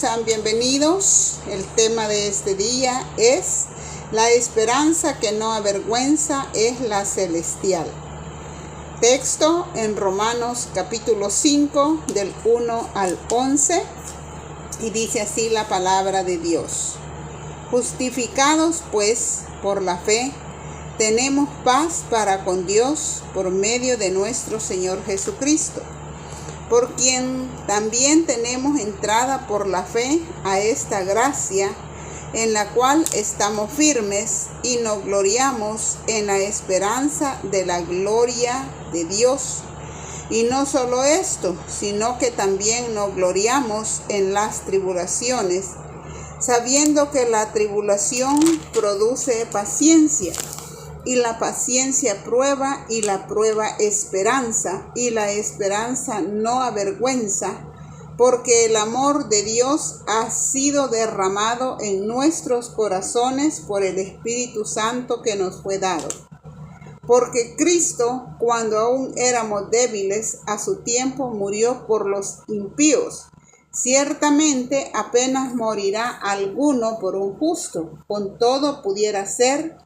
sean bienvenidos. El tema de este día es la esperanza que no avergüenza, es la celestial. Texto en Romanos capítulo 5 del 1 al 11 y dice así la palabra de Dios. Justificados pues por la fe, tenemos paz para con Dios por medio de nuestro Señor Jesucristo, por quien también tenemos entrada por la fe a esta gracia, en la cual estamos firmes y nos gloriamos en la esperanza de la gloria de Dios. Y no solo esto, sino que también nos gloriamos en las tribulaciones, sabiendo que la tribulación produce paciencia, y la paciencia prueba, y la prueba esperanza, y la esperanza no avergüenza, porque el amor de Dios ha sido derramado en nuestros corazones por el Espíritu Santo que nos fue dado. Porque Cristo, cuando aún éramos débiles, a su tiempo murió por los impíos. Ciertamente apenas morirá alguno por un justo, con todo pudiera ser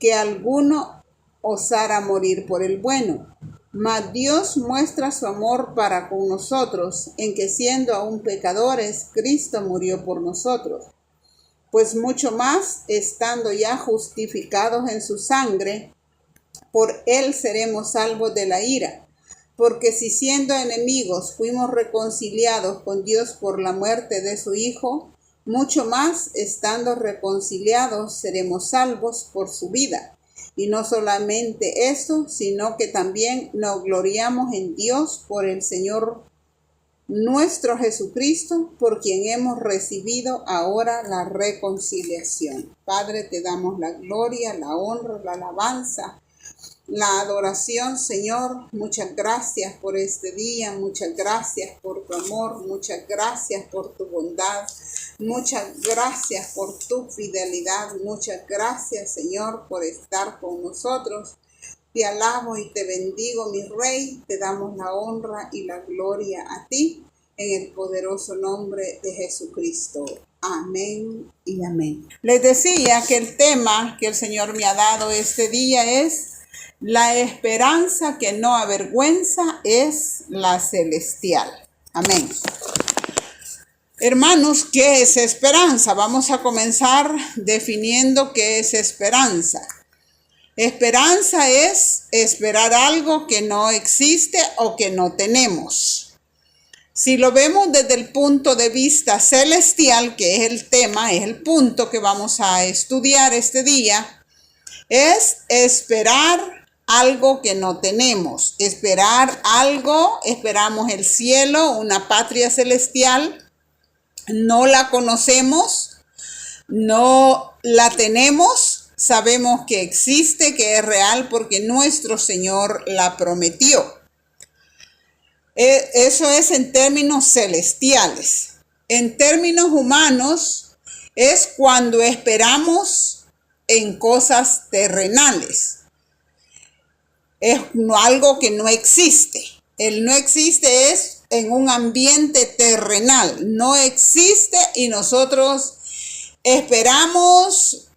que alguno osara morir por el bueno. Mas Dios muestra su amor para con nosotros, en que siendo aún pecadores, Cristo murió por nosotros. Pues mucho más, estando ya justificados en su sangre, por él seremos salvos de la ira. Porque si siendo enemigos fuimos reconciliados con Dios por la muerte de su Hijo, mucho más, estando reconciliados, seremos salvos por su vida. Y no solamente eso, sino que también nos gloriamos en Dios por el Señor nuestro Jesucristo, por quien hemos recibido ahora la reconciliación. Padre, te damos la gloria, la honra, la alabanza, la adoración, Señor. Muchas gracias por este día, muchas gracias por tu amor, muchas gracias por tu bondad, muchas gracias por tu fidelidad, muchas gracias, Señor, por estar con nosotros. Te alabo y te bendigo, mi Rey, te damos la honra y la gloria a ti, en el poderoso nombre de Jesucristo. Amén y amén. Les decía que el tema que el Señor me ha dado este día es la esperanza que no avergüenza, es la celestial. Amén. Hermanos, ¿qué es esperanza? Vamos a comenzar definiendo qué es esperanza. Esperanza es esperar algo que no existe o que no tenemos. Si lo vemos desde el punto de vista celestial, que es el tema, es el punto que vamos a estudiar este día, es esperar algo que no tenemos, esperar algo, esperamos el cielo, una patria celestial, no la conocemos, no la tenemos, sabemos que existe, que es real porque nuestro Señor la prometió. Eso es en términos celestiales. En términos humanos es cuando esperamos en cosas terrenales. Es algo que no existe. El no existe es en un ambiente terrenal. No existe y nosotros esperamos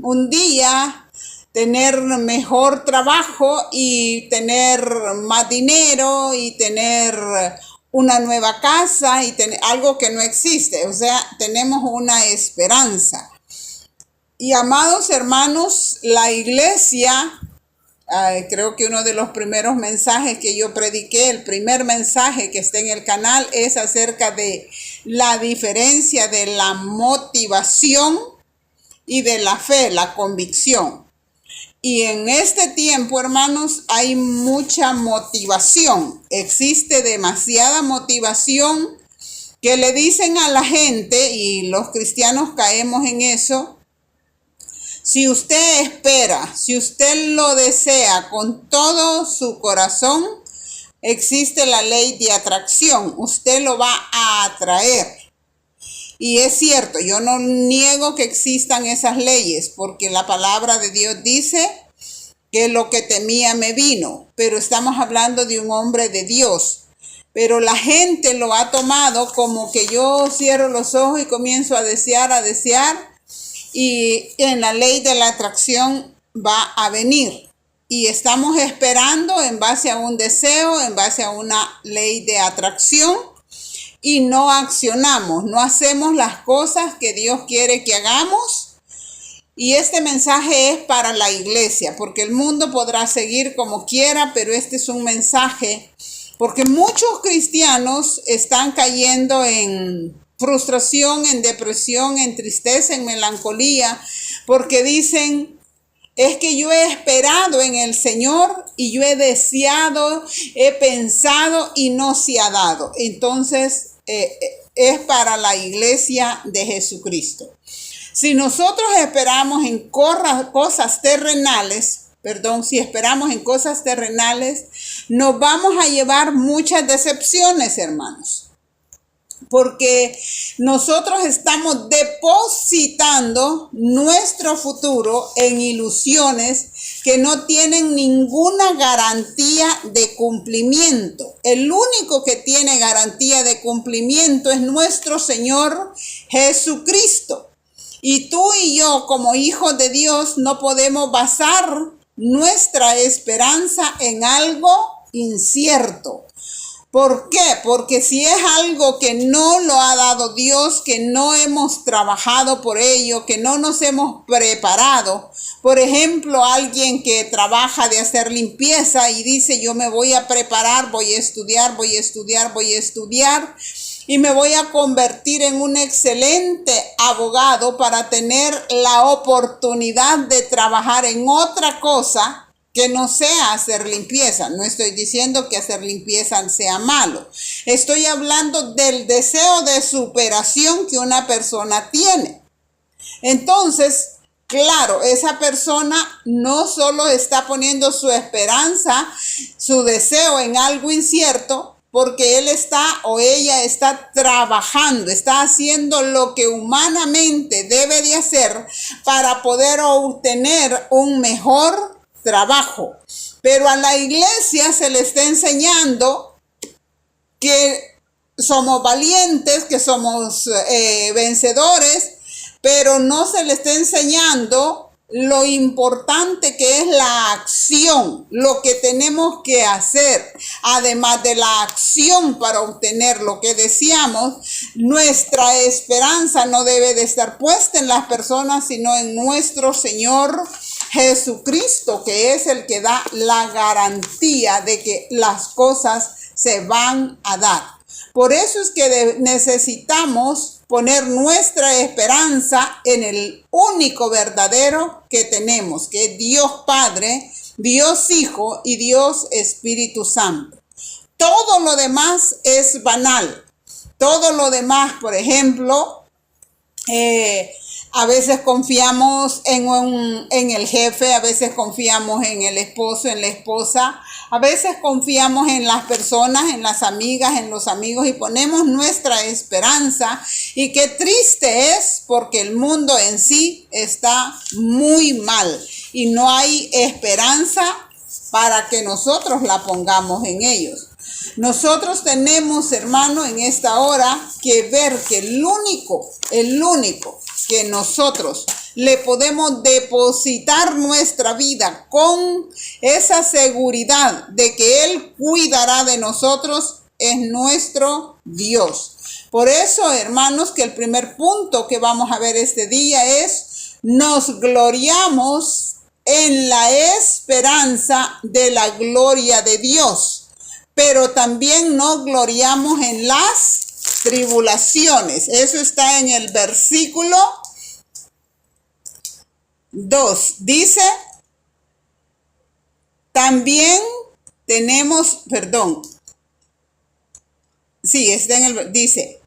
un día tener mejor trabajo y tener más dinero y tener una nueva casa y tener algo que no existe. O sea, tenemos una esperanza. Y amados hermanos, la iglesia... creo que uno de los primeros mensajes que yo prediqué, el primer mensaje que está en el canal, es acerca de la diferencia de la motivación y de la fe, la convicción. Y en este tiempo, hermanos, hay mucha motivación. Existe demasiada motivación que le dicen a la gente, y los cristianos caemos en eso. Si usted espera, si usted lo desea con todo su corazón, existe la ley de atracción. Usted lo va a atraer. Y es cierto, yo no niego que existan esas leyes, porque la palabra de Dios dice que lo que temía me vino. Pero estamos hablando de un hombre de Dios. pero la gente lo ha tomado como que yo cierro los ojos y comienzo a desear, y en la ley de la atracción va a venir. Y estamos esperando en base a un deseo, en base a una ley de atracción, y no accionamos, no hacemos las cosas que Dios quiere que hagamos. Y este mensaje es para la iglesia, porque el mundo podrá seguir como quiera, pero este es un mensaje porque muchos cristianos están cayendo en frustración, en depresión, en tristeza, en melancolía, porque dicen, es que yo he esperado en el Señor y yo he deseado, he pensado y no se ha dado. Entonces, es para la iglesia de Jesucristo. Si nosotros esperamos en cosas terrenales, si esperamos en cosas terrenales, nos vamos a llevar muchas decepciones, hermanos. Porque nosotros estamos depositando nuestro futuro en ilusiones que no tienen ninguna garantía de cumplimiento. El único que tiene garantía de cumplimiento es nuestro Señor Jesucristo. Y tú y yo, como hijos de Dios, no podemos basar nuestra esperanza en algo incierto. ¿Por qué? Porque si es algo que no lo ha dado Dios, que no hemos trabajado por ello, que no nos hemos preparado. Por ejemplo, alguien que trabaja de hacer limpieza y dice, yo me voy a preparar, voy a estudiar y me voy a convertir en un excelente abogado para tener la oportunidad de trabajar en otra cosa que no sea hacer limpieza. No estoy diciendo que hacer limpieza sea malo. Estoy hablando del deseo de superación que una persona tiene. Entonces, claro, esa persona no solo está poniendo su esperanza, su deseo en algo incierto, porque él está o ella está trabajando, está haciendo lo que humanamente debe de hacer para poder obtener un mejor trabajo. Pero a la iglesia se le está enseñando que somos valientes, que somos vencedores, pero no se le está enseñando lo importante que es la acción, lo que tenemos que hacer. Además de la acción para obtener lo que deseamos, nuestra esperanza no debe de estar puesta en las personas, sino en nuestro Señor Jesucristo, que es el que da la garantía de que las cosas se van a dar. Por eso es que necesitamos poner nuestra esperanza en el único verdadero que tenemos, que es Dios Padre, Dios Hijo y Dios Espíritu Santo. Todo lo demás es banal. Todo lo demás, por ejemplo, a veces confiamos en el jefe, a veces confiamos en el esposo, en la esposa, a veces confiamos en las personas, en las amigas, en los amigos y ponemos nuestra esperanza. Y qué triste es porque el mundo en sí está muy mal y no hay esperanza para que nosotros la pongamos en ellos. Nosotros tenemos, hermano, en esta hora que ver que el único que nosotros le podemos depositar nuestra vida con esa seguridad de que Él cuidará de nosotros es nuestro Dios. Por eso, hermanos, que el primer punto que vamos a ver este día es: nos gloriamos en la esperanza de la gloria de Dios, pero también nos gloriamos en las tribulaciones. Eso está en el versículo 2. Dice, también tenemos, dice,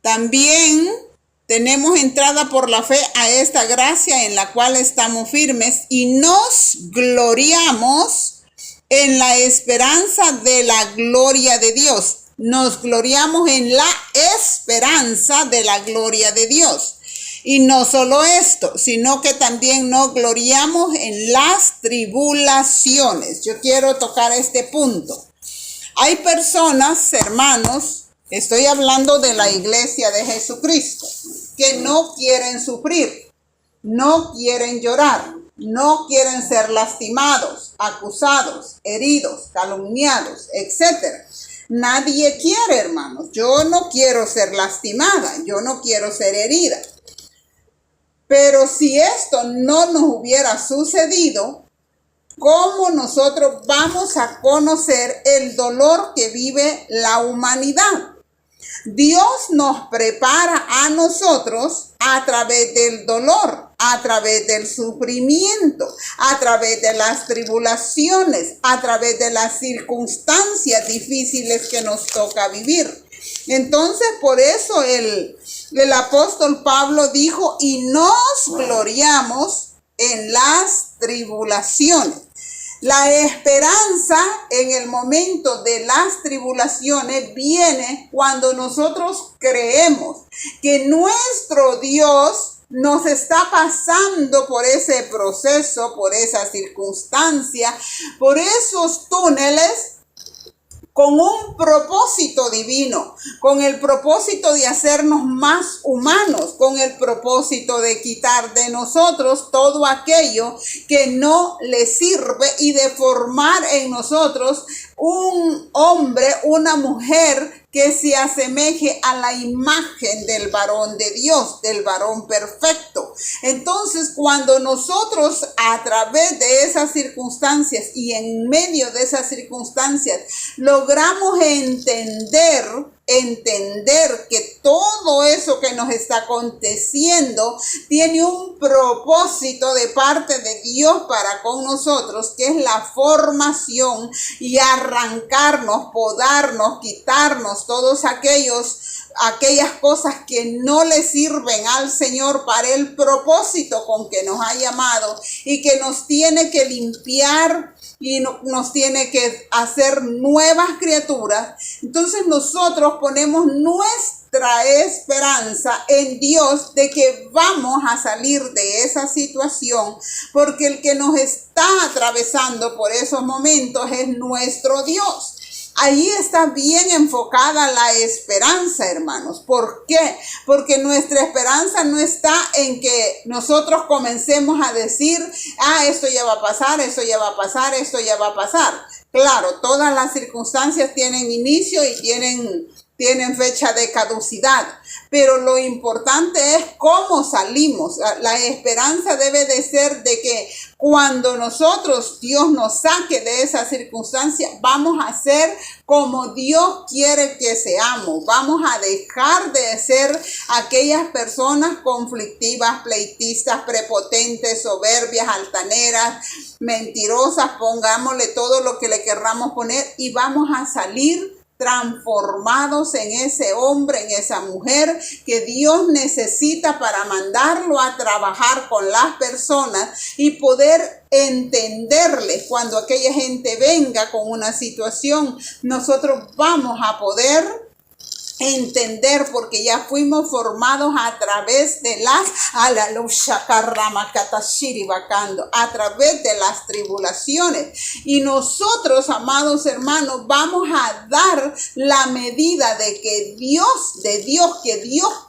también tenemos entrada por la fe a esta gracia en la cual estamos firmes y nos gloriamos en la esperanza de la gloria de Dios. Nos gloriamos en la esperanza de la gloria de Dios. Y no solo esto, sino que también nos gloriamos en las tribulaciones. Yo quiero tocar este punto. Hay personas, hermanos, estoy hablando de la iglesia de Jesucristo, que no quieren sufrir, no quieren llorar, no quieren ser lastimados, acusados, heridos, calumniados, etc. Nadie quiere, hermanos. Yo no quiero ser lastimada, yo no quiero ser herida. Pero si esto no nos hubiera sucedido, ¿cómo nosotros vamos a conocer el dolor que vive la humanidad? Dios nos prepara a nosotros a través del dolor, a través del sufrimiento, a través de las tribulaciones, a través de las circunstancias difíciles que nos toca vivir. Entonces, por eso el apóstol Pablo dijo, y nos gloriamos en las tribulaciones. La esperanza en el momento de las tribulaciones viene cuando nosotros creemos que nuestro Dios nos está pasando por ese proceso, por esa circunstancia, por esos túneles, con un propósito divino, con el propósito de hacernos más humanos, con el propósito de quitar de nosotros todo aquello que no le sirve y de formar en nosotros un hombre, una mujer que se asemeje a la imagen del varón de Dios, del varón perfecto. Entonces, cuando nosotros a través de esas circunstancias y en medio de esas circunstancias logramos entender que todo eso que nos está aconteciendo tiene un propósito de parte de Dios para con nosotros, que es la formación y arrancarnos, podarnos, quitarnos todos aquellas cosas que no le sirven al Señor para el propósito con que nos ha llamado y que nos tiene que limpiar y nos tiene que hacer nuevas criaturas. Entonces nosotros ponemos nuestra esperanza en Dios de que vamos a salir de esa situación, porque el que nos está atravesando por esos momentos es nuestro Dios. Ahí está bien enfocada la esperanza, hermanos. ¿Por qué? Porque nuestra esperanza no está en que nosotros comencemos a decir, esto ya va a pasar, esto ya va a pasar, esto ya va a pasar. Claro, todas las circunstancias tienen inicio y tienen fecha de caducidad, pero lo importante es cómo salimos. La esperanza debe de ser de que cuando Dios nos saque de esa circunstancia, vamos a ser como Dios quiere que seamos. Vamos a dejar de ser aquellas personas conflictivas, pleitistas, prepotentes, soberbias, altaneras, mentirosas, pongámosle todo lo que le querramos poner, y vamos a salir transformados en ese hombre, en esa mujer que Dios necesita para mandarlo a trabajar con las personas y poder entenderles. Cuando aquella gente venga con una situación, nosotros vamos a poder entender, porque ya fuimos formados a través de a través de las tribulaciones, y nosotros, amados hermanos, vamos a dar la medida que Dios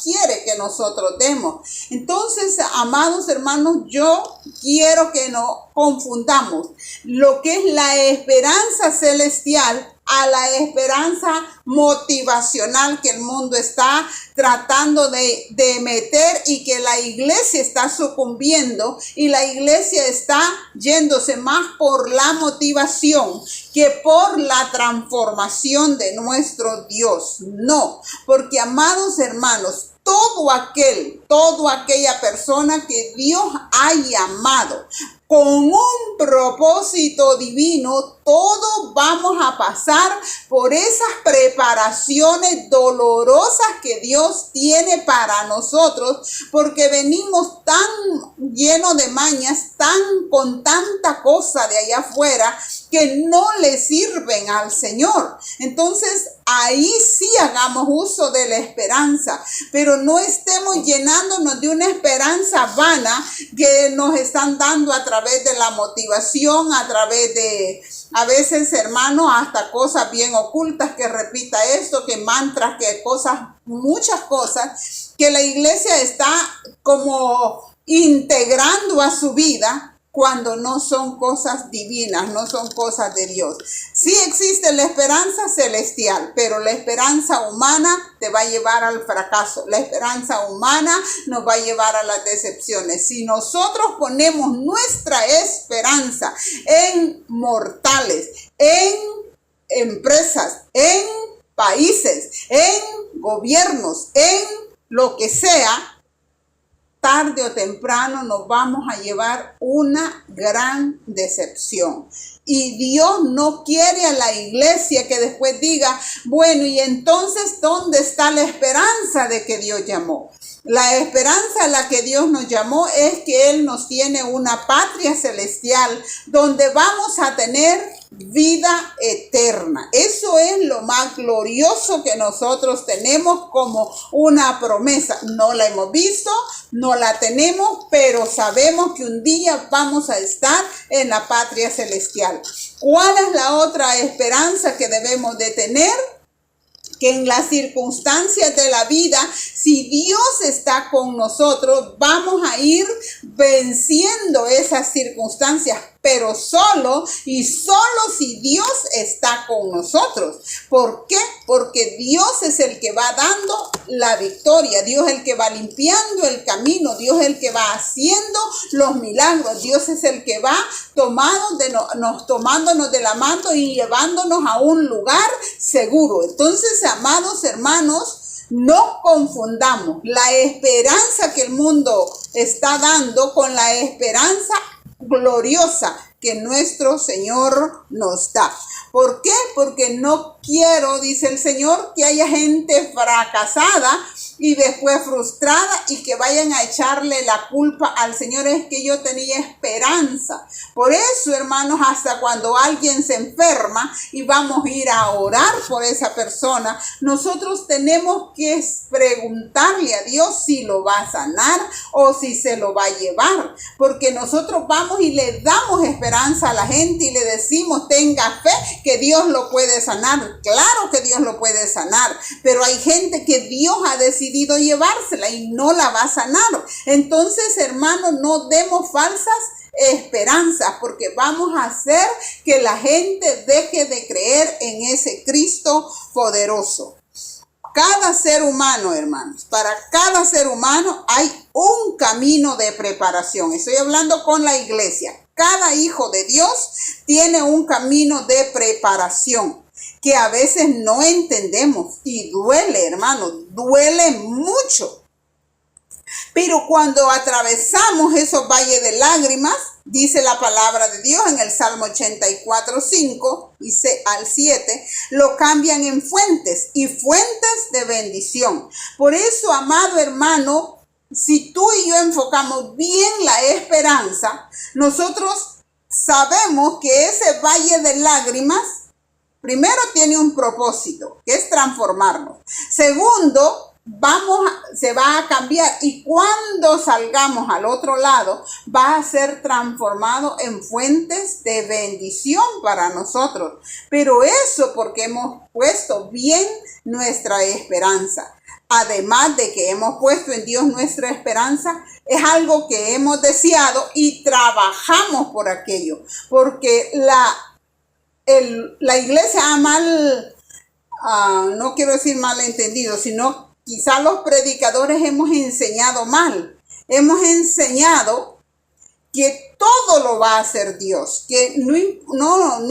quiere que nosotros demos. Entonces, amados hermanos, yo quiero que no confundamos lo que es la esperanza celestial a la esperanza motivacional que el mundo está tratando de meter, y que la iglesia está sucumbiendo, y la iglesia está yéndose más por la motivación que por la transformación de nuestro Dios. No, porque, amados hermanos, toda aquella persona que Dios ha llamado con un propósito divino, todos vamos a pasar por esas preparaciones dolorosas que Dios tiene para nosotros, porque venimos tan llenos de mañas, con tanta cosa de allá afuera, que no le sirven al Señor. Entonces, ahí sí hagamos uso de la esperanza, pero no estemos llenándonos de una esperanza vana que nos están dando a través de la motivación, a través de, a veces, hermanos, hasta cosas bien ocultas, que repita esto, que mantras, que cosas, muchas cosas que la iglesia está como integrando a su vida, cuando no son cosas divinas, no son cosas de Dios. Sí existe la esperanza celestial, pero la esperanza humana te va a llevar al fracaso. La esperanza humana nos va a llevar a las decepciones. Si nosotros ponemos nuestra esperanza en mortales, en empresas, en países, en gobiernos, en lo que sea, tarde o temprano nos vamos a llevar una gran decepción. Y Dios no quiere a la iglesia que después diga, bueno, y entonces, ¿dónde está la esperanza de que Dios llamó? La esperanza a la que Dios nos llamó es que Él nos tiene una patria celestial donde vamos a tener vida eterna. Eso es lo más glorioso que nosotros tenemos como una promesa. No la hemos visto, no la tenemos, pero sabemos que un día vamos a estar en la patria celestial. ¿Cuál es la otra esperanza que debemos de tener? Que en las circunstancias de la vida, si Dios está con nosotros, vamos a ir venciendo esas circunstancias, pero solo y solo si Dios está con nosotros. ¿Por qué? Porque Dios es el que va dando la victoria, Dios es el que va limpiando el camino, Dios es el que va haciendo los milagros, Dios es el que va tomándonos de la mano y llevándonos a un lugar seguro. Entonces, amados hermanos, no confundamos la esperanza que el mundo está dando con la esperanza gloriosa que nuestro Señor nos da. ¿Por qué? Porque no quiero, dice el Señor, que haya gente fracasada y después frustrada y que vayan a echarle la culpa al Señor. Es que yo tenía esperanza. Por eso, hermanos, hasta cuando alguien se enferma y vamos a ir a orar por esa persona, nosotros tenemos que preguntarle a Dios si lo va a sanar o si se lo va a llevar. Porque nosotros vamos y le damos esperanza a la gente y le decimos, tenga fe que Dios lo puede sanar. Claro que Dios lo puede sanar, pero hay gente que Dios ha decidido llevársela y no la va a sanar. Entonces, hermanos, no demos falsas esperanzas, porque vamos a hacer que la gente deje de creer en ese Cristo poderoso. Cada ser humano, hermanos, para cada ser humano hay un camino de preparación. Estoy hablando con la iglesia. Cada hijo de Dios tiene un camino de preparación que a veces no entendemos y duele, hermanos, duele mucho. Pero cuando atravesamos esos valles de lágrimas, dice la palabra de Dios en el Salmo 84:5 y al 7, lo cambian en fuentes y fuentes de bendición. Por eso, amado hermano, si tú y yo enfocamos bien la esperanza, nosotros sabemos que ese valle de lágrimas, primero, tiene un propósito, que es transformarnos. Segundo, se va a cambiar, y cuando salgamos al otro lado va a ser transformado en fuentes de bendición para nosotros. Pero eso porque hemos puesto bien nuestra esperanza. Además de que hemos puesto en Dios nuestra esperanza, es algo que hemos deseado y trabajamos por aquello. Porque la iglesia ha no quiero decir malentendido, sino quizá los predicadores hemos enseñado mal. Hemos enseñado que todo lo va a hacer Dios, que no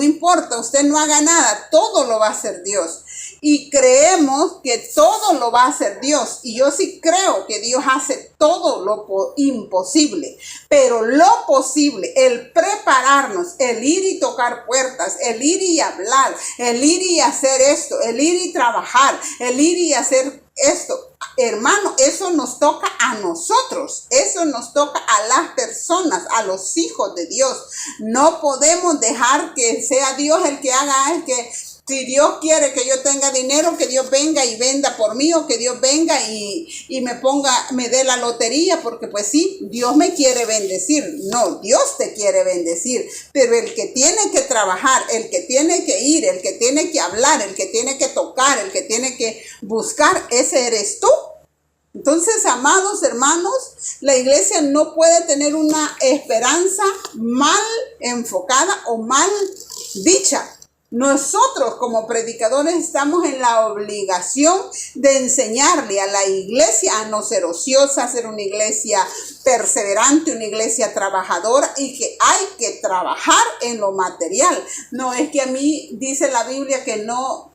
importa, usted no haga nada, todo lo va a hacer Dios. Y creemos que todo lo va a hacer Dios. Y yo sí creo que Dios hace todo lo imposible. Pero lo posible, el prepararnos, el ir y tocar puertas, el ir y hablar, el ir y hacer esto, el ir y trabajar, el ir y hacer esto. Hermano, eso nos toca a nosotros, eso nos toca a las personas, a los hijos de Dios. No podemos dejar que sea Dios el que haga, el que, si Dios quiere que yo tenga dinero, que Dios venga y venda por mí, o que Dios venga y me dé la lotería, porque pues sí, Dios me quiere bendecir. No, Dios te quiere bendecir, pero el que tiene que trabajar, el que tiene que ir, el que tiene que hablar, el que tiene que tocar, el que tiene que buscar, ese eres tú. Entonces, amados hermanos, la iglesia no puede tener una esperanza mal enfocada o mal dicha. Nosotros como predicadores estamos en la obligación de enseñarle a la iglesia a no ser ociosa, a ser una iglesia perseverante, una iglesia trabajadora, y que hay que trabajar en lo material. No es que a mí dice la Biblia que no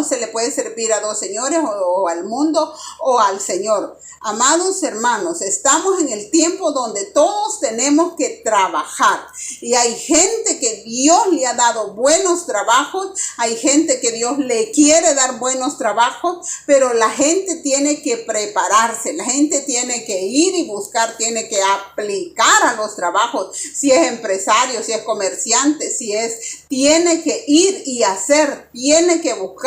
se le puede servir a dos señores, o al mundo o al Señor. Amados hermanos, estamos en el tiempo donde todos tenemos que trabajar. Y hay gente que Dios le ha dado buenos trabajos, hay gente que Dios le quiere dar buenos trabajos, pero la gente tiene que prepararse, la gente tiene que ir y buscar, tiene que aplicar a los trabajos. Si es empresario, si es comerciante, tiene que ir y hacer, tiene que buscar.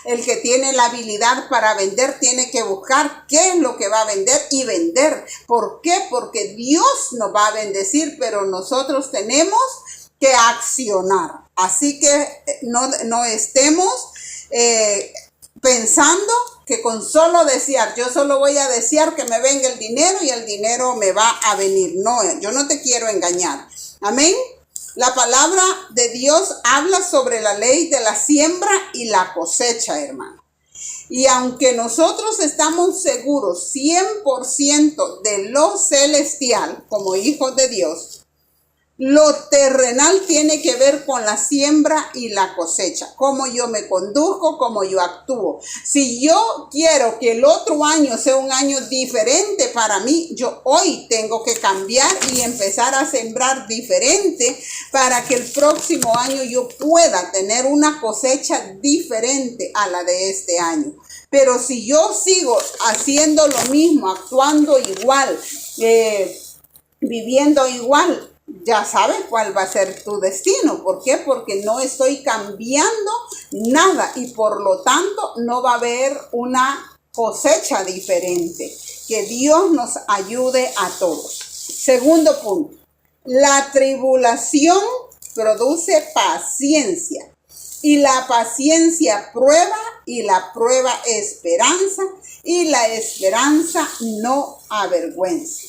El que tiene la habilidad para vender tiene que buscar qué es lo que va a vender y vender. ¿Por qué? Porque Dios nos va a bendecir, pero nosotros tenemos que accionar. Así que no estemos pensando que con solo desear, yo solo voy a desear que me venga el dinero y el dinero me va a venir. No, yo no te quiero engañar. Amén. La palabra de Dios habla sobre la ley de la siembra y la cosecha, hermano. Y aunque nosotros estamos seguros 100% de lo celestial como hijos de Dios, lo terrenal tiene que ver con la siembra y la cosecha, cómo yo me conduzco, cómo yo actúo. Si yo quiero que el otro año sea un año diferente para mí, yo hoy tengo que cambiar y empezar a sembrar diferente para que el próximo año yo pueda tener una cosecha diferente a la de este año. Pero si yo sigo haciendo lo mismo, actuando igual, viviendo igual, ya sabes cuál va a ser tu destino. ¿Por qué? Porque no estoy cambiando nada y por lo tanto no va a haber una cosecha diferente. Que Dios nos ayude a todos. Segundo punto. La tribulación produce paciencia. Y la paciencia prueba, y la prueba esperanza, y la esperanza no avergüenza.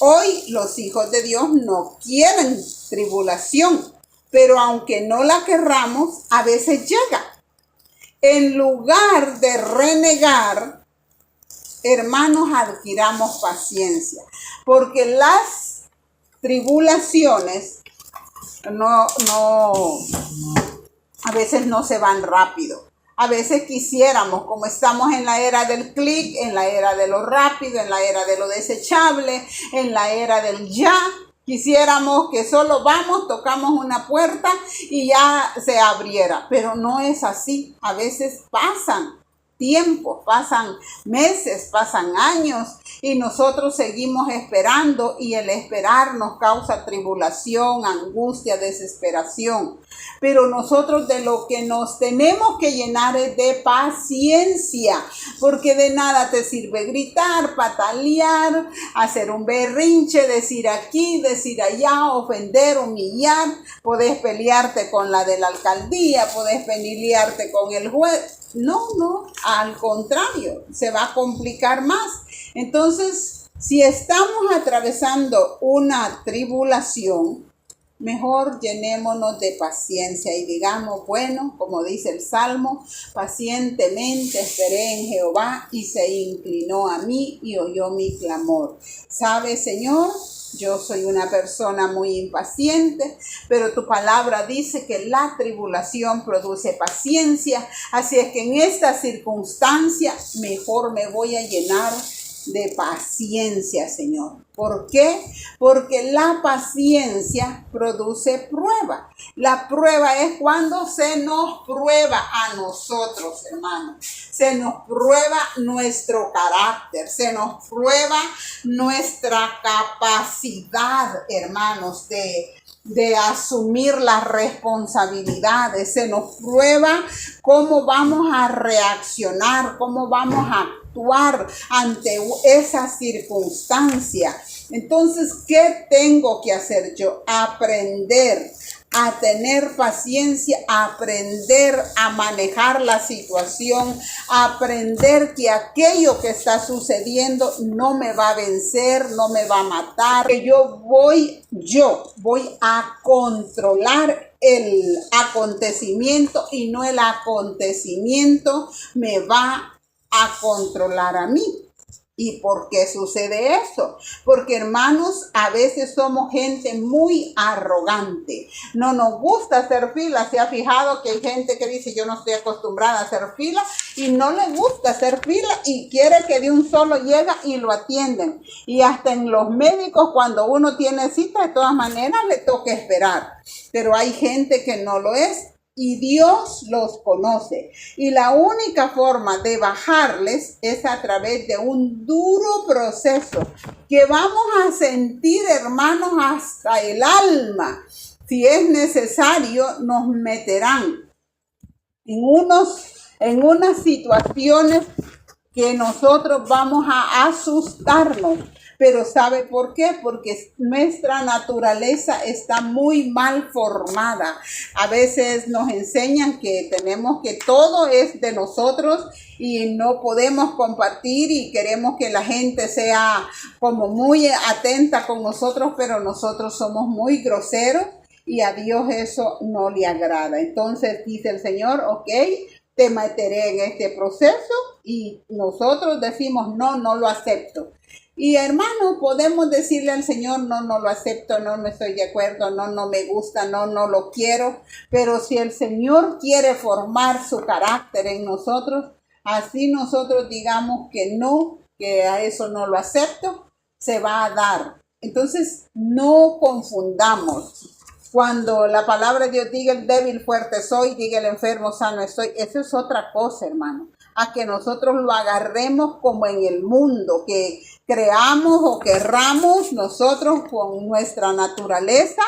Hoy los hijos de Dios no quieren tribulación, pero aunque no la querramos, a veces llega. En lugar de renegar, hermanos, adquiramos paciencia, porque las tribulaciones a veces no se van rápido. A veces quisiéramos, como estamos en la era del clic, en la era de lo rápido, en la era de lo desechable, en la era del ya, quisiéramos que solo vamos, tocamos una puerta y ya se abriera. Pero no es así. A veces pasan tiempos, pasan meses, pasan años y nosotros seguimos esperando, y el esperar nos causa tribulación, angustia, desesperación. Pero nosotros de lo que nos tenemos que llenar es de paciencia, porque de nada te sirve gritar, patalear, hacer un berrinche, decir aquí, decir allá, ofender, humillar. Podés pelearte con la de la alcaldía, podés pelearte con el juez. No, al contrario, se va a complicar más. Entonces, si estamos atravesando una tribulación, mejor llenémonos de paciencia y digamos, bueno, como dice el Salmo, pacientemente esperé en Jehová y se inclinó a mí y oyó mi clamor. ¿Sabe, Señor? Yo soy una persona muy impaciente, pero tu palabra dice que la tribulación produce paciencia. Así es que en esta circunstancia mejor me voy a llenar de paciencia, Señor. ¿Por qué? Porque la paciencia produce prueba. La prueba es cuando se nos prueba a nosotros, hermanos. Se nos prueba nuestro carácter, se nos prueba nuestra capacidad, hermanos, de asumir las responsabilidades. Se nos prueba cómo vamos a reaccionar, cómo vamos a actuar ante esa circunstancia. Entonces, ¿qué tengo que hacer yo? Aprender a tener paciencia, aprender a manejar la situación, aprender que aquello que está sucediendo no me va a vencer, no me va a matar, que yo voy a controlar el acontecimiento y no el acontecimiento me va a controlar a mí. ¿Y por qué sucede eso? Porque, hermanos, a veces somos gente muy arrogante. No nos gusta hacer fila. ¿Se ha fijado que hay gente que dice yo no estoy acostumbrada a hacer fila? Y no le gusta hacer fila y quiere que de un solo llega y lo atienden. Y hasta en los médicos, cuando uno tiene cita, de todas maneras le toca esperar. Pero hay gente que no lo es. Y Dios los conoce. Y la única forma de bajarles es a través de un duro proceso que vamos a sentir, hermanos, hasta el alma. Si es necesario, nos meterán en unas situaciones que nosotros vamos a asustarnos. Pero ¿sabe por qué? Porque nuestra naturaleza está muy mal formada. A veces nos enseñan que tenemos que todo es de nosotros y no podemos compartir y queremos que la gente sea como muy atenta con nosotros, pero nosotros somos muy groseros y a Dios eso no le agrada. Entonces dice el Señor, ok, te meteré en este proceso y nosotros decimos no lo acepto. Y hermano, podemos decirle al Señor, no lo acepto, no estoy de acuerdo, no me gusta, no lo quiero. Pero si el Señor quiere formar su carácter en nosotros, así nosotros digamos que no, que a eso no lo acepto, se va a dar. Entonces, no confundamos. Cuando la palabra de Dios diga el débil fuerte soy, diga el enfermo sano estoy, eso es otra cosa, hermano. A que nosotros lo agarremos como en el mundo, que creamos o querramos nosotros con nuestra naturaleza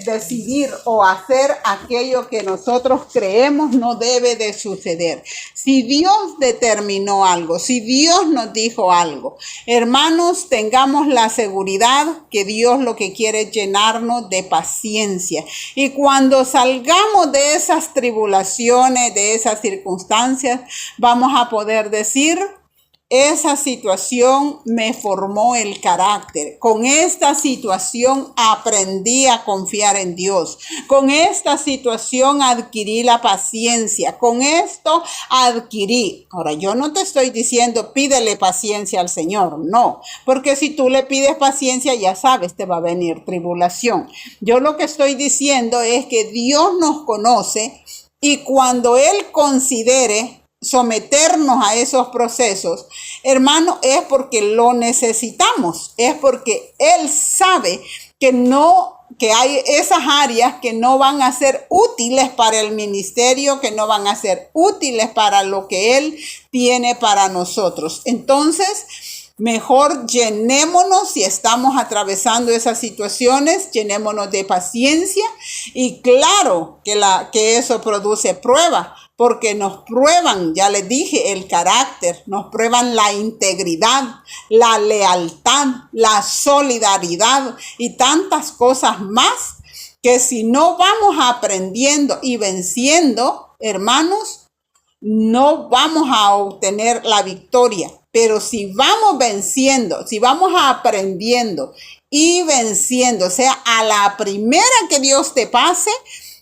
decidir o hacer aquello que nosotros creemos no debe de suceder. Si Dios determinó algo, si Dios nos dijo algo, hermanos, tengamos la seguridad que Dios lo que quiere es llenarnos de paciencia. Y cuando salgamos de esas tribulaciones, de esas circunstancias, vamos a poder decir, esa situación me formó el carácter. Con esta situación aprendí a confiar en Dios. Con esta situación adquirí la paciencia. Con esto adquirí. Ahora, yo no te estoy diciendo pídele paciencia al Señor. No, porque si tú le pides paciencia, ya sabes, te va a venir tribulación. Yo lo que estoy diciendo es que Dios nos conoce y cuando Él considere someternos a esos procesos, hermano, es porque lo necesitamos, es porque Él sabe que hay esas áreas que no van a ser útiles para el ministerio, que no van a ser útiles para lo que Él tiene para nosotros. Entonces, mejor llenémonos, si estamos atravesando esas situaciones, llenémonos de paciencia y claro que eso produce prueba. Porque nos prueban, ya les dije, el carácter, nos prueban la integridad, la lealtad, la solidaridad y tantas cosas más que si no vamos aprendiendo y venciendo, hermanos, no vamos a obtener la victoria. Pero si vamos venciendo, si vamos aprendiendo y venciendo, o sea, a la primera que Dios te pase,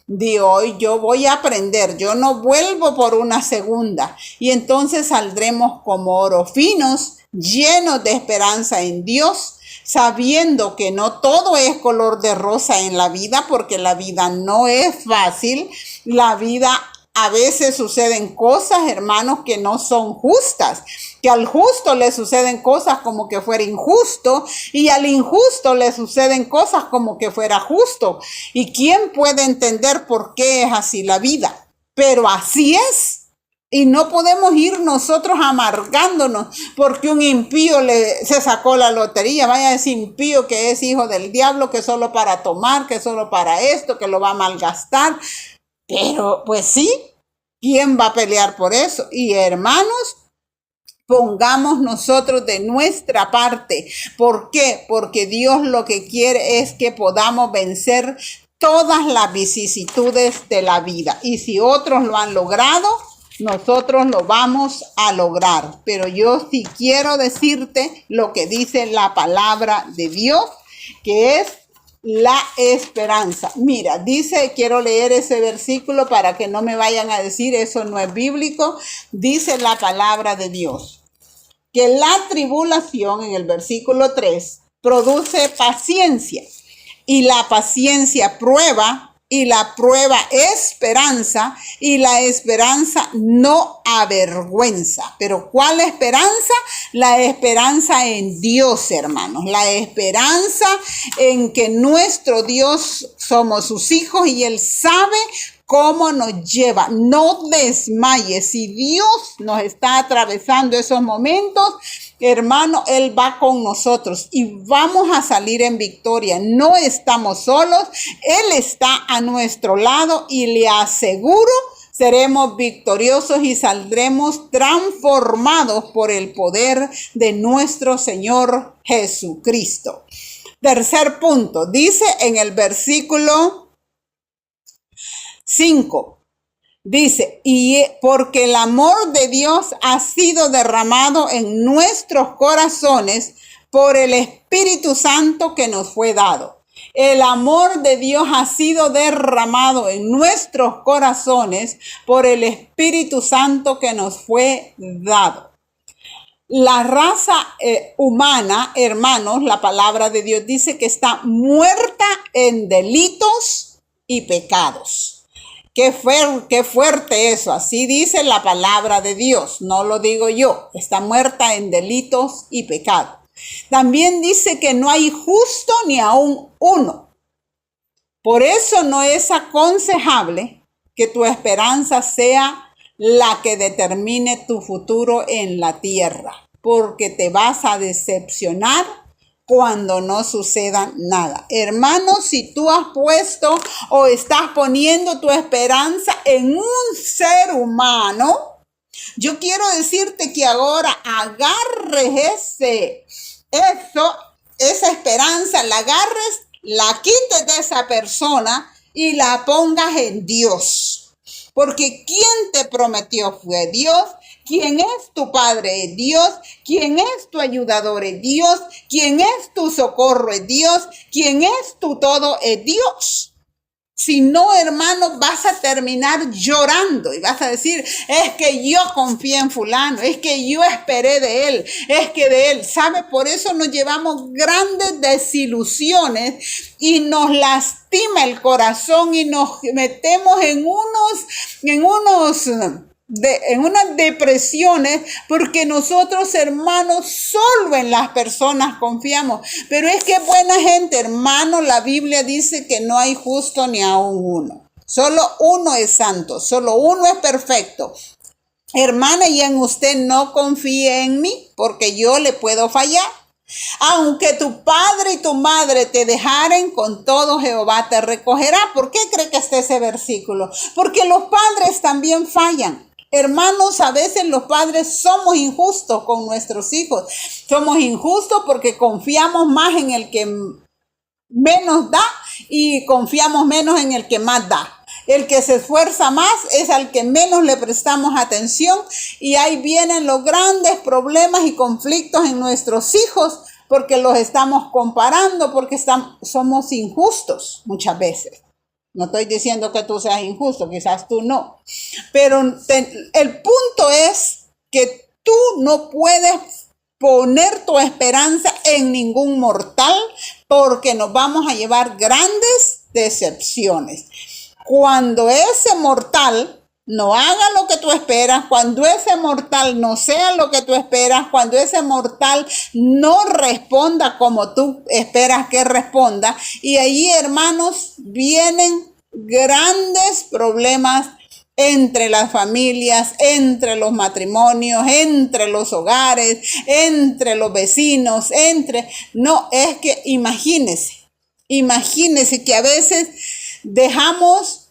de hoy yo voy a aprender, yo no vuelvo por una segunda y entonces saldremos como oro finos, llenos de esperanza en Dios, sabiendo que no todo es color de rosa en la vida, porque la vida no es fácil, la vida a veces suceden cosas, hermanos, que no son justas, que al justo le suceden cosas como que fuera injusto y al injusto le suceden cosas como que fuera justo. ¿Y quién puede entender por qué es así la vida? Pero así es. Y no podemos ir nosotros amargándonos porque un impío se sacó la lotería. Vaya ese impío que es hijo del diablo, que solo para tomar, que solo para esto, que lo va a malgastar. Pero pues sí, ¿quién va a pelear por eso? Y hermanos, pongamos nosotros de nuestra parte. ¿Por qué? Porque Dios lo que quiere es que podamos vencer todas las vicisitudes de la vida. Y si otros lo han logrado, nosotros lo vamos a lograr. Pero yo sí quiero decirte lo que dice la palabra de Dios, que es la esperanza. Mira, dice, quiero leer ese versículo para que no me vayan a decir eso no es bíblico. Dice la palabra de Dios que la tribulación, en el versículo 3, produce paciencia, y la paciencia prueba, y la prueba esperanza, y la esperanza no avergüenza. Pero ¿cuál esperanza? La esperanza en Dios, hermanos. La esperanza en que nuestro Dios somos sus hijos y Él sabe cómo nos lleva. No desmayes. Si Dios nos está atravesando esos momentos, hermano, Él va con nosotros y vamos a salir en victoria. No estamos solos. Él está a nuestro lado y le aseguro, seremos victoriosos y saldremos transformados por el poder de nuestro Señor Jesucristo. Tercer punto, dice en el versículo 5. Dice, y porque el amor de Dios ha sido derramado en nuestros corazones por el Espíritu Santo que nos fue dado. El amor de Dios ha sido derramado en nuestros corazones por el Espíritu Santo que nos fue dado. La raza humana, hermanos, la palabra de Dios dice que está muerta en delitos y pecados. Qué fuerte eso, así dice la palabra de Dios, no lo digo yo, está muerta en delitos y pecados. También dice que no hay justo ni aún uno. Por eso no es aconsejable que tu esperanza sea la que determine tu futuro en la tierra, porque te vas a decepcionar cuando no suceda nada. Hermanos, si tú has puesto o estás poniendo tu esperanza en un ser humano, yo quiero decirte que ahora agarres esa esperanza, la agarres, la quites de esa persona y la pongas en Dios. Porque quien te prometió fue Dios. Quien es tu Padre es Dios, quien es tu ayudador es Dios, quien es tu socorro es Dios, quien es tu todo es Dios. Si no, hermano, vas a terminar llorando y vas a decir, es que yo confié en fulano, es que yo esperé de él, es que de él, ¿sabe? Por eso nos llevamos grandes desilusiones y nos lastima el corazón y nos metemos en unas depresiones, porque nosotros, hermanos, solo en las personas confiamos. Pero es que buena gente, hermano, la Biblia dice que no hay justo ni aún uno. Solo uno es santo, solo uno es perfecto. Hermana, y en usted no confíe en mí, porque yo le puedo fallar. Aunque tu padre y tu madre te dejaren, con todo Jehová te recogerá. ¿Por qué cree que está ese versículo? Porque los padres también fallan. Hermanos, a veces los padres somos injustos con nuestros hijos. Somos injustos porque confiamos más en el que menos da y confiamos menos en el que más da. El que se esfuerza más es al que menos le prestamos atención, y ahí vienen los grandes problemas y conflictos en nuestros hijos porque los estamos comparando, porque somos injustos muchas veces. No estoy diciendo que tú seas injusto, quizás tú no. Pero el punto es que tú no puedes poner tu esperanza en ningún mortal, porque nos vamos a llevar grandes decepciones. Cuando ese mortal no haga lo que tú esperas, cuando ese mortal no sea lo que tú esperas, cuando ese mortal no responda como tú esperas que responda. Y ahí, hermanos, vienen grandes problemas entre las familias, entre los matrimonios, entre los hogares, entre los vecinos, No, es que imagínese que a veces dejamos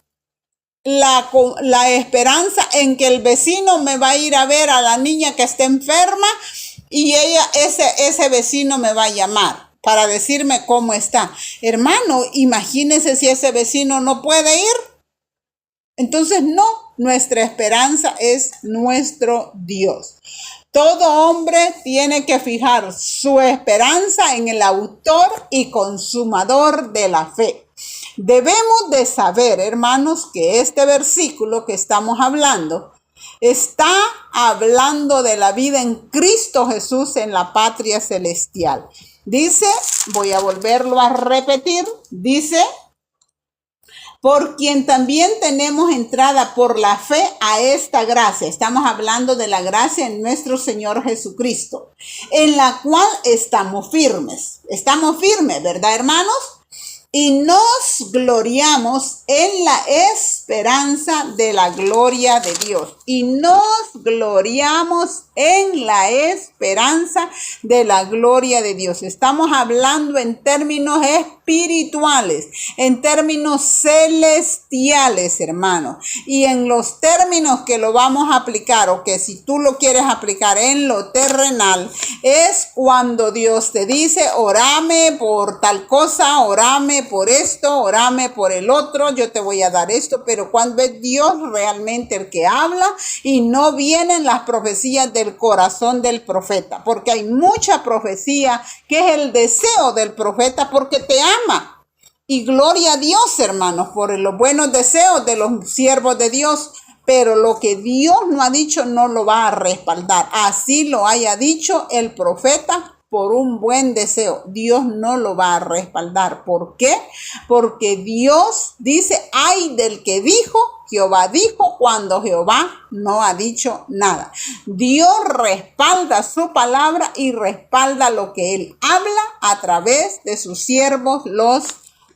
la esperanza en que el vecino me va a ir a ver a la niña que está enferma y ese vecino me va a llamar para decirme cómo está. Hermano, imagínese si ese vecino no puede ir. Entonces, no, nuestra esperanza es nuestro Dios. Todo hombre tiene que fijar su esperanza en el autor y consumador de la fe. Debemos de saber, hermanos, que este versículo que estamos hablando está hablando de la vida en Cristo Jesús en la patria celestial. Dice, voy a volverlo a repetir, dice, por quien también tenemos entrada por la fe a esta gracia. Estamos hablando de la gracia en nuestro Señor Jesucristo, en la cual estamos firmes. Estamos firmes, ¿verdad, hermanos? Y nos gloriamos en la esperanza de la gloria de Dios. Y nos gloriamos en la esperanza de la gloria de Dios. Estamos hablando en términos espirituales, en términos celestiales, hermanos. Y en los términos que lo vamos a aplicar, o que si tú lo quieres aplicar en lo terrenal, es cuando Dios te dice, orame por tal cosa, orame por esto, orame por el otro, yo te voy a dar esto. Pero cuando es Dios realmente el que habla y no vienen las profecías del corazón del profeta, porque hay mucha profecía que es el deseo del profeta porque te ama. Y gloria a Dios, hermanos, por los buenos deseos de los siervos de Dios. Pero lo que Dios no ha dicho no lo va a respaldar. Así lo haya dicho el profeta por un buen deseo, Dios no lo va a respaldar. ¿Por qué? Porque Dios dice, ay del que dijo, Jehová dijo, cuando Jehová no ha dicho nada. Dios respalda su palabra y respalda lo que Él habla a través de sus siervos, los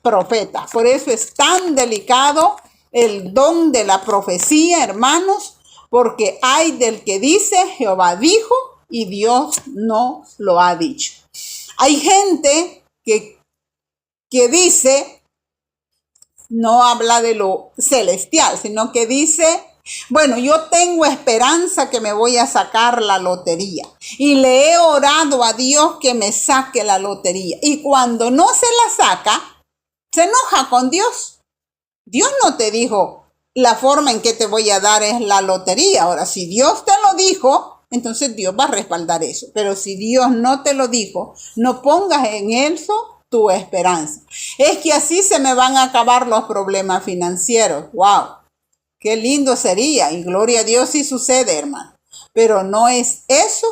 profetas. Por eso es tan delicado el don de la profecía, hermanos, porque hay del que dice, Jehová dijo, y Dios no lo ha dicho. Hay gente que dice, no habla de lo celestial, sino que dice, bueno, yo tengo esperanza que me voy a sacar la lotería y le he orado a Dios que me saque la lotería. Y cuando no se la saca, se enoja con Dios. Dios no te dijo, la forma en que te voy a dar es la lotería. Ahora, si Dios te lo dijo, entonces Dios va a respaldar eso. Pero si Dios no te lo dijo, no pongas en eso tu esperanza. Es que así se me van a acabar los problemas financieros. ¡Wow! ¡Qué lindo sería! Y gloria a Dios si sucede, hermano. Pero no es eso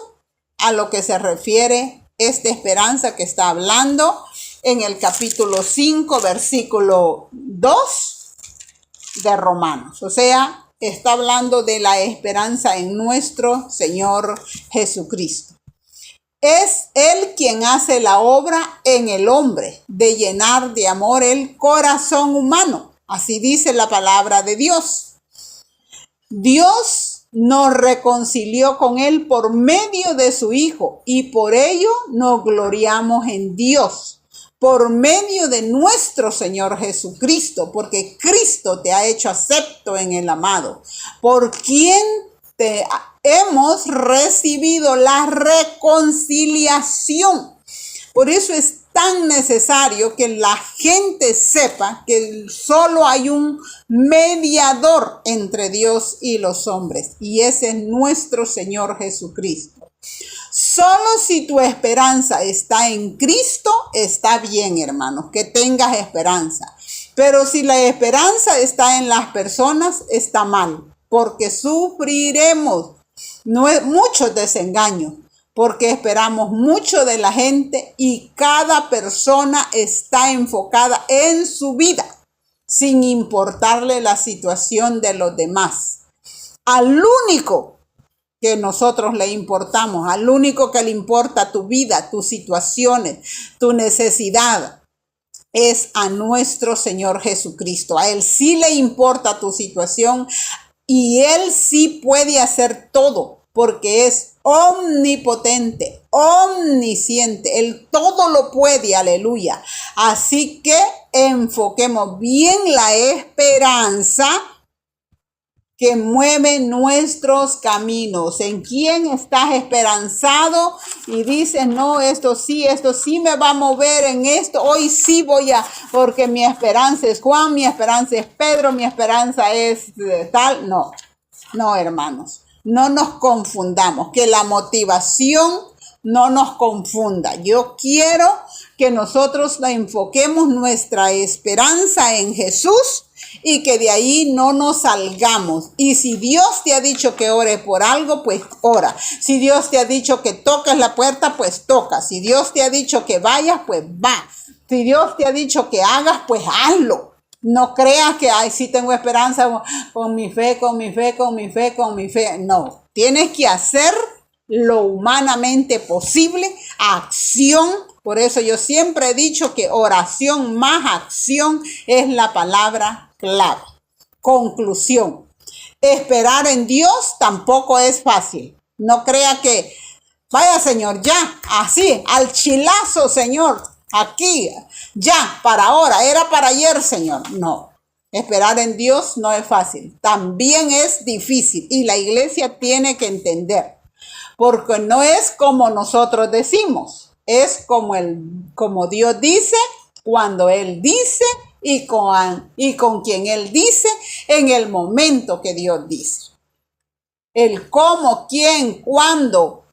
a lo que se refiere esta esperanza que está hablando en el capítulo 5, versículo 2 de Romanos. O sea, está hablando de la esperanza en nuestro Señor Jesucristo. Es Él quien hace la obra en el hombre de llenar de amor el corazón humano. Así dice la palabra de Dios. Dios nos reconcilió con Él por medio de su Hijo y por ello nos gloriamos en Dios. Por medio de nuestro Señor Jesucristo, porque Cristo te ha hecho acepto en el amado, por quien te hemos recibido la reconciliación. Por eso es tan necesario que la gente sepa que solo hay un mediador entre Dios y los hombres, y ese es nuestro Señor Jesucristo. Solo si tu esperanza está en Cristo, está bien, hermanos, que tengas esperanza. Pero si la esperanza está en las personas, está mal, porque sufriremos muchos desengaños, porque esperamos mucho de la gente y cada persona está enfocada en su vida, sin importarle la situación de los demás. al único que nosotros le importamos, al único que le importa tu vida, tus situaciones, tu necesidad, es a nuestro Señor Jesucristo. A Él sí le importa tu situación y Él sí puede hacer todo porque es omnipotente, omnisciente. Él todo lo puede, aleluya. Así que enfoquemos bien la esperanza que mueve nuestros caminos. ¿En quién estás esperanzado? Y dices, no, esto sí me va a mover en esto. Hoy sí voy a, porque mi esperanza es Juan, mi esperanza es Pedro, mi esperanza es tal. No, no, hermanos, no nos confundamos, que la motivación no nos confunda. Yo quiero que nosotros la enfoquemos nuestra esperanza en Jesús y que de ahí no nos salgamos. Y si Dios te ha dicho que ore por algo, pues ora. Si Dios te ha dicho que toques la puerta, pues toca. Si Dios te ha dicho que vayas, pues va. Si Dios te ha dicho que hagas, pues hazlo. No creas que, ay, sí tengo esperanza con mi fe. No, tienes que hacer lo humanamente posible, acción. Por eso yo siempre he dicho que oración más acción es la palabra clave. Conclusión. Esperar en Dios tampoco es fácil. No crea que, vaya Señor, ya, así, al chilazo, Señor, aquí, ya, para ahora, era para ayer, Señor. No, esperar en Dios no es fácil. También es difícil y la iglesia tiene que entender. Porque no es como nosotros decimos, es como Dios dice, cuando Él dice y con quien Él dice en el momento que Dios dice. El cómo, quién, cuándo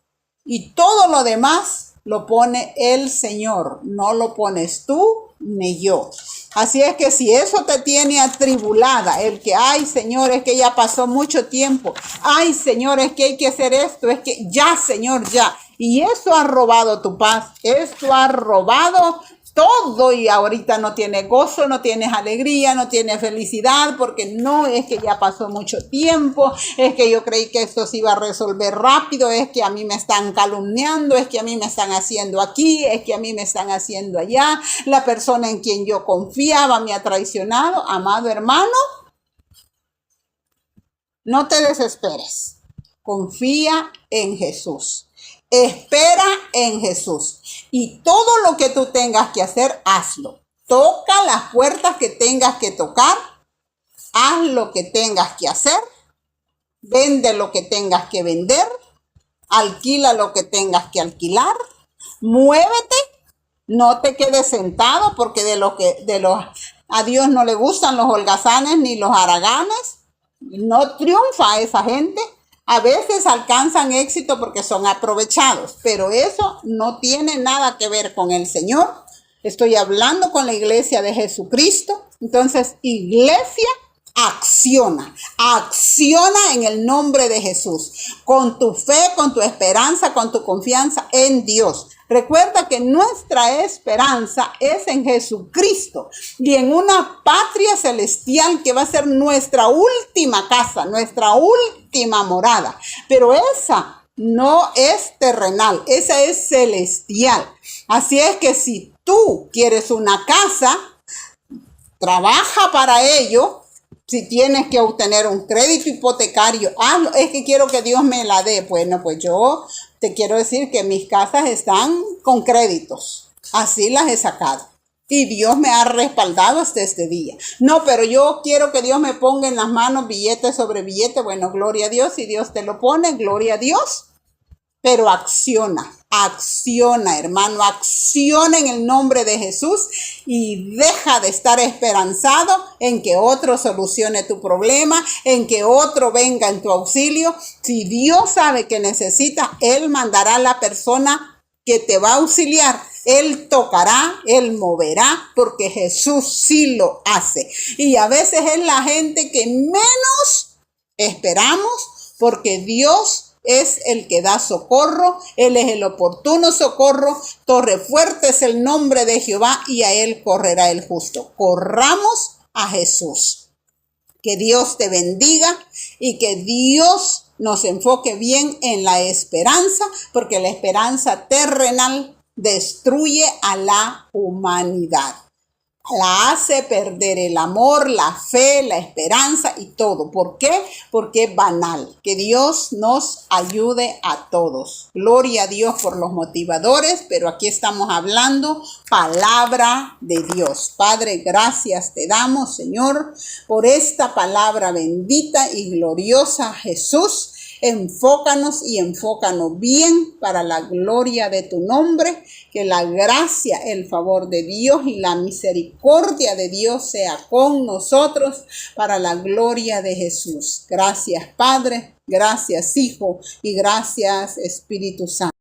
y todo lo demás lo pone el Señor, no lo pones tú ni yo. Así es que si eso te tiene atribulada, el que, ay, Señor, es que ya pasó mucho tiempo. Ay, Señor, es que hay que hacer esto, es que ya, Señor, ya. Y eso ha robado tu paz, esto ha robado todo y ahorita no tienes gozo, no tienes alegría, no tienes felicidad, porque no es que ya pasó mucho tiempo, es que yo creí que esto se iba a resolver rápido, es que a mí me están calumniando, es que a mí me están haciendo aquí, es que a mí me están haciendo allá, la persona en quien yo confiaba me ha traicionado. Amado hermano, no te desesperes, confía en Jesús. Espera en Jesús y todo lo que tú tengas que hacer, hazlo. Toca las puertas que tengas que tocar, haz lo que tengas que hacer, vende lo que tengas que vender, alquila lo que tengas que alquilar, muévete, no te quedes sentado porque a Dios no le gustan los holgazanes ni los haraganes, no triunfa esa gente. A veces alcanzan éxito porque son aprovechados, pero eso no tiene nada que ver con el Señor. Estoy hablando con la iglesia de Jesucristo. Entonces, iglesia, acciona en el nombre de Jesús, con tu fe, con tu esperanza, con tu confianza en Dios. Recuerda que nuestra esperanza es en Jesucristo y en una patria celestial que va a ser nuestra última casa, nuestra última morada. Pero esa no es terrenal, esa es celestial. Así es que si tú quieres una casa, trabaja para ello. Si tienes que obtener un crédito hipotecario, hazlo. Es que quiero que Dios me la dé. Bueno, pues yo te quiero decir que mis casas están con créditos. Así las he sacado. Y Dios me ha respaldado hasta este día. No, pero yo quiero que Dios me ponga en las manos billete sobre billete. Bueno, gloria a Dios. Si Dios te lo pone, gloria a Dios. Pero acciona, hermano, acciona en el nombre de Jesús y deja de estar esperanzado en que otro solucione tu problema, en que otro venga en tu auxilio. Si Dios sabe que necesitas, Él mandará a la persona que te va a auxiliar. Él tocará, Él moverá, porque Jesús sí lo hace. Y a veces es la gente que menos esperamos, porque Dios es el que da socorro, Él es el oportuno socorro, torre fuerte es el nombre de Jehová y a Él correrá el justo. Corramos a Jesús. Que Dios te bendiga y que Dios nos enfoque bien en la esperanza, porque la esperanza terrenal destruye a la humanidad. La hace perder el amor, la fe, la esperanza y todo. ¿Por qué? Porque es banal. Que Dios nos ayude a todos. Gloria a Dios por los motivadores, pero aquí estamos hablando palabra de Dios. Padre, gracias te damos, Señor, por esta palabra bendita y gloriosa, Jesús. Enfócanos y enfócanos bien para la gloria de tu nombre, que la gracia, el favor de Dios y la misericordia de Dios sea con nosotros para la gloria de Jesús. Gracias, Padre, gracias, Hijo, y gracias, Espíritu Santo.